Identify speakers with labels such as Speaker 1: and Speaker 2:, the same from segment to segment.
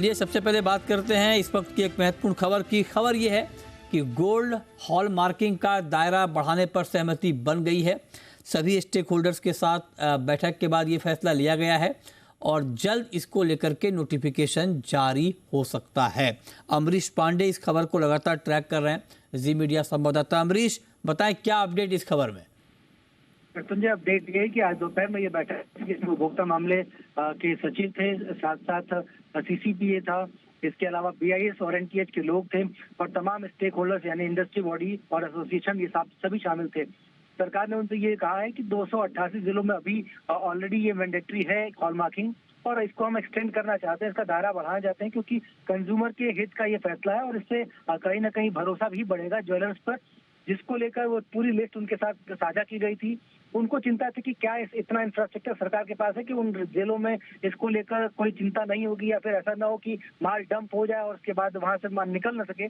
Speaker 1: ये सबसे पहले बात करते हैं इस वक्त की एक महत्वपूर्ण खबर की। खबर ये है कि गोल्ड हॉल मार्किंग का दायरा बढ़ाने पर सहमति बन गई है। सभी स्टेक होल्डर्स के साथ बैठक के बाद ये फैसला लिया गया है और जल्द इसको लेकर के नोटिफिकेशन जारी हो सकता है। अमरीश पांडे इस खबर को लगातार ट्रैक कर रहे हैं। जी मीडिया संवाददाता अमरीश, बताएं क्या अपडेट इस खबर में।
Speaker 2: मृत्युंजय, अपडेट ये है कि आज दोपहर में ये बैठक जिसमें उपभोक्ता मामले के सचिव थे, साथ साथ सीसीपीए था, इसके अलावा बीआईएस और एनटीएच के लोग थे और तमाम स्टेक होल्डर्स यानी इंडस्ट्री बॉडी और एसोसिएशन ये सभी शामिल थे। सरकार ने उनसे ये कहा है कि 288 जिलों में अभी ऑलरेडी ये मैंडेटरी है हॉल मार्किंग और इसको हम एक्सटेंड करना चाहते हैं, इसका दायरा बढ़ाना चाहते हैं क्योंकि कंज्यूमर के हित का ये फैसला है और इससे कहीं ना कहीं भरोसा भी बढ़ेगा ज्वेलर्स पर, जिसको लेकर वो पूरी लिस्ट उनके साथ साझा की गई थी। उनको चिंता थी कि क्या इतना इंफ्रास्ट्रक्चर सरकार के पास है कि उन जिलों में इसको लेकर कोई चिंता नहीं होगी या फिर ऐसा ना हो कि माल डंप हो जाए और उसके बाद वहां से माल निकल ना सके।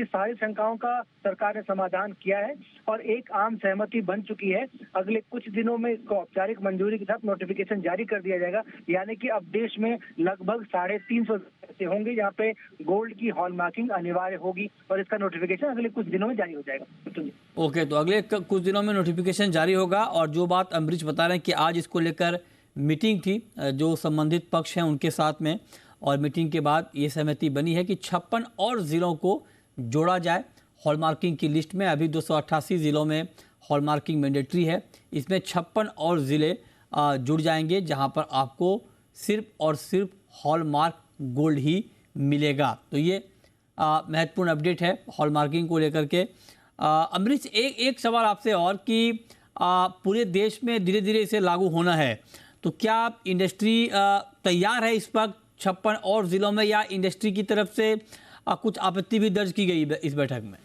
Speaker 2: इस सारी शंकाओं का सरकार ने समाधान किया है और एक आम सहमति बन चुकी है। अगले कुछ दिनों में इसको औपचारिक मंजूरी के साथ नोटिफिकेशन जारी कर दिया जाएगा, यानी कि अब देश में लगभग 350 ऐसे होंगे जहाँ पे गोल्ड की हॉल मार्किंग अनिवार्य होगी और इसका नोटिफिकेशन अगले कुछ दिनों में जारी हो जाएगा।
Speaker 1: ओके, तो अगले कुछ दिनों में नोटिफिकेशन जारी होगा। और जो बात अमरीश बता रहे हैं कि आज इसको लेकर मीटिंग थी जो संबंधित पक्ष हैं उनके साथ में, और मीटिंग के बाद ये सहमति बनी है कि 56 और ज़िलों को जोड़ा जाए हॉलमार्किंग की लिस्ट में। अभी 288 ज़िलों में हॉलमार्किंग मैंडेटरी है, इसमें 56 और ज़िले जुड़ जाएंगे जहां पर आपको सिर्फ और सिर्फ हॉलमार्क गोल्ड ही मिलेगा। तो ये महत्वपूर्ण अपडेट है हॉलमार्किंग को लेकर के। अमरीश, एक सवाल आपसे और कि पूरे देश में धीरे धीरे इसे लागू होना है, तो क्या इंडस्ट्री तैयार है इस वक्त 56 और ज़िलों में, या इंडस्ट्री की तरफ से कुछ आपत्ति भी दर्ज की गई इस बैठक में?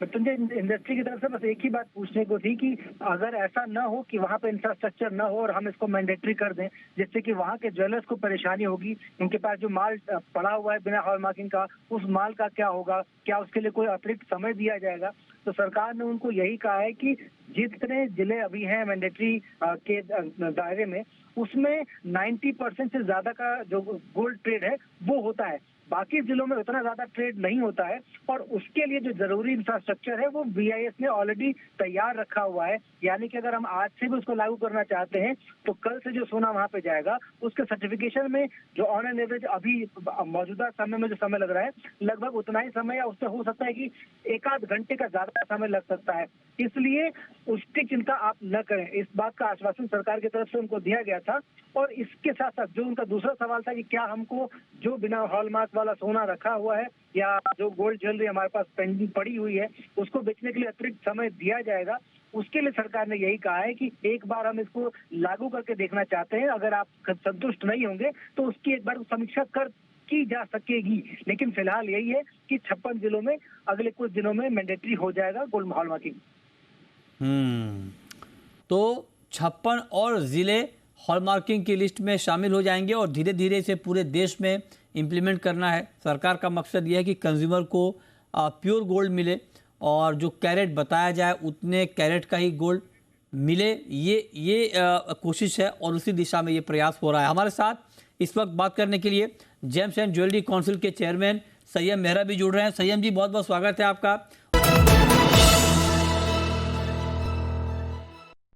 Speaker 2: इंडस्ट्री की तरफ से बस एक ही बात पूछने को थी कि अगर ऐसा ना हो कि वहाँ पे इंफ्रास्ट्रक्चर ना हो और हम इसको मैंडेटरी कर दें, जिससे कि वहाँ के ज्वेलर्स को परेशानी होगी, उनके पास जो माल पड़ा हुआ है बिना हॉल मार्किंग का, उस माल का क्या होगा, क्या उसके लिए कोई अतिरिक्त समय दिया जाएगा। तो सरकार ने उनको यही कहा है कि जितने जिले अभी हैं मैंडेटरी के दायरे में, उसमें 90% से ज्यादा का जो गोल्ड ट्रेड है वो होता है। बाकी जिलों में उतना ज्यादा ट्रेड नहीं होता है और उसके लिए जो जरूरी इंफ्रास्ट्रक्चर है वो बीआईएस ने ऑलरेडी तैयार रखा हुआ है। यानी कि अगर हम आज से भी उसको लागू करना चाहते हैं तो कल से जो सोना वहां पे जाएगा उसके सर्टिफिकेशन में जो ऑन एन एवरेज अभी मौजूदा समय में जो समय लग रहा है, लगभग उतना ही समय या उससे हो सकता है कि एक आध घंटे का ज्यादा समय लग सकता है। इसलिए उसकी चिंता आप न करें, इस बात का आश्वासन सरकार की तरफ से उनको दिया गया था। और इसके साथ साथ जो उनका दूसरा सवाल था कि क्या हमको जो बिना हॉलमार्क वाला सोना रखा हुआ है या जो गोल्ड ज्वेलरी हमारे पास पेंडिंग पड़ी हुई है उसको बेचने के लिए अतिरिक्त समय दिया जाएगा, उसके लिए सरकार ने यही कहा है कि एक बार हम इसको लागू करके देखना चाहते हैं। अगर आप संतुष्ट नहीं होंगे तो उसकी एक बार समीक्षा की जा सकेगी, लेकिन फिलहाल यही है कि 56 जिलों में अगले कुछ दिनों में मैंडेटरी हो जाएगा गोल्ड हॉल मार्किंग।
Speaker 1: तो 56 और ज़िले हॉलमार्किंग की लिस्ट में शामिल हो जाएंगे और धीरे धीरे इसे पूरे देश में इम्प्लीमेंट करना है। सरकार का मकसद यह है कि कंज्यूमर को प्योर गोल्ड मिले और जो कैरेट बताया जाए उतने कैरेट का ही गोल्ड मिले, ये कोशिश है और उसी दिशा में ये प्रयास हो रहा है। हमारे साथ इस वक्त बात करने के लिए जेम्स एंड ज्वेलरी काउंसिल के चेयरमैन सैयद मेहरा भी जुड़ रहे हैं। सैयद जी, बहुत बहुत स्वागत है आपका।